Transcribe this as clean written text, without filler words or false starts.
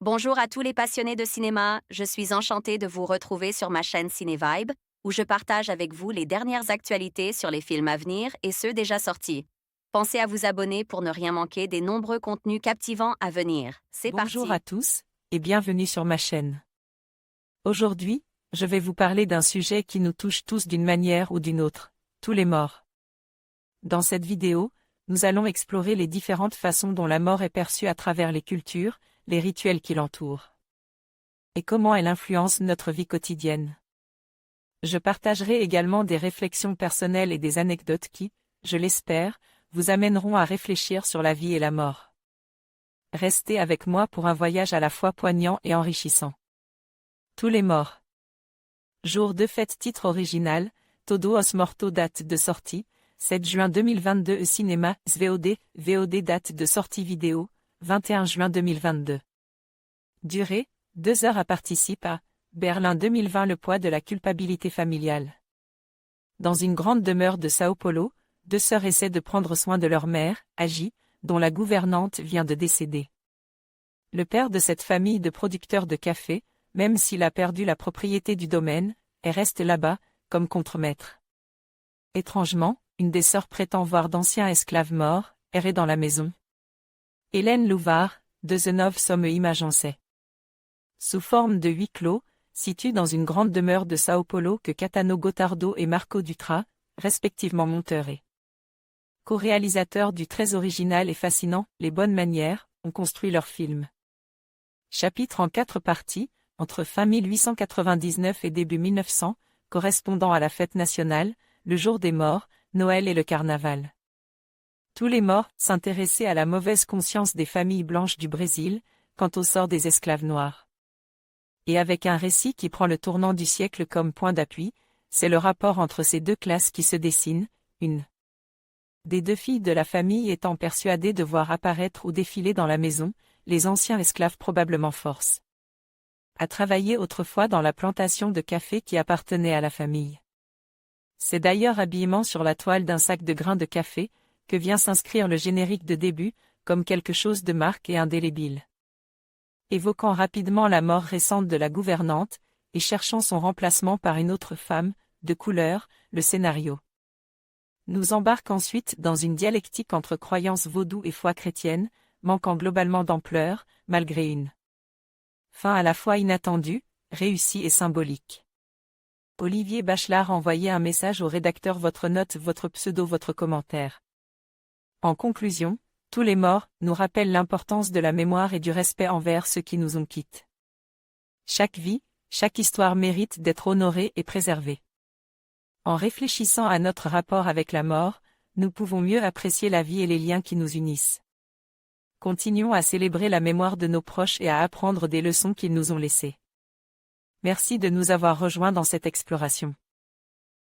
Bonjour à tous les passionnés de cinéma, je suis enchantée de vous retrouver sur ma chaîne CinéVibe, où je partage avec vous les dernières actualités sur les films à venir et ceux déjà sortis. Pensez à vous abonner pour ne rien manquer des nombreux contenus captivants à venir. C'est Bonjour parti! à tous, et bienvenue sur ma chaîne. Aujourd'hui, je vais vous parler d'un sujet qui nous touche tous d'une manière ou d'une autre, tous les morts. Dans cette vidéo, nous allons explorer les différentes façons dont la mort est perçue à travers les cultures, les rituels qui l'entourent. Et comment elle influence notre vie quotidienne. Je partagerai également des réflexions personnelles et des anecdotes qui, je l'espère, vous amèneront à réfléchir sur la vie et la mort. Restez avec moi pour un voyage à la fois poignant et enrichissant. Tous les morts. Jour de fête. Titre original, Todo os mortos. Date de sortie, 7 juin 2022. Cinéma, VOD, VOD. Date de sortie vidéo, 21 juin 2022. Durée, 2 heures. À participer à Berlin 2020. Le poids de la culpabilité familiale. Dans une grande demeure de Sao Paulo, deux sœurs essaient de prendre soin de leur mère, Agi, dont la gouvernante vient de décéder. Le père de cette famille de producteurs de café, même s'il a perdu la propriété du domaine, reste là-bas, comme contremaître. Étrangement, une des sœurs prétend voir d'anciens esclaves morts, errer dans la maison. Hélène Louvard, de The Nove Somme Imagencé. Sous forme de huis clos, situe dans une grande demeure de Sao Paulo que Catano Gotardo et Marco Dutra, respectivement monteurs et co-réalisateurs du très original et fascinant Les Bonnes Manières, ont construit leur film. Chapitre en 4 parties, entre fin 1899 et début 1900, correspondant à la fête nationale, le jour des morts, Noël et le carnaval. Tous les morts, s'intéresser à la mauvaise conscience des familles blanches du Brésil, quant au sort des esclaves noirs. Et avec un récit qui prend le tournant du siècle comme point d'appui, c'est le rapport entre ces deux classes qui se dessine, une des deux filles de la famille étant persuadée de voir apparaître ou défiler dans la maison, les anciens esclaves probablement force à travailler autrefois dans la plantation de café qui appartenait à la famille. C'est d'ailleurs habillement sur la toile d'un sac de grains de café, que vient s'inscrire le générique de début, comme quelque chose de marque et indélébile. Évoquant rapidement la mort récente de la gouvernante, et cherchant son remplacement par une autre femme, de couleur, le scénario nous embarque ensuite dans une dialectique entre croyances vaudou et foi chrétienne, manquant globalement d'ampleur, malgré une fin à la fois inattendue, réussie et symbolique. Olivier Bachelard envoyait un message au rédacteur: votre note, votre pseudo, votre commentaire. En conclusion, tous les morts nous rappellent l'importance de la mémoire et du respect envers ceux qui nous ont quittés. Chaque vie, chaque histoire mérite d'être honorée et préservée. En réfléchissant à notre rapport avec la mort, nous pouvons mieux apprécier la vie et les liens qui nous unissent. Continuons à célébrer la mémoire de nos proches et à apprendre des leçons qu'ils nous ont laissées. Merci de nous avoir rejoints dans cette exploration.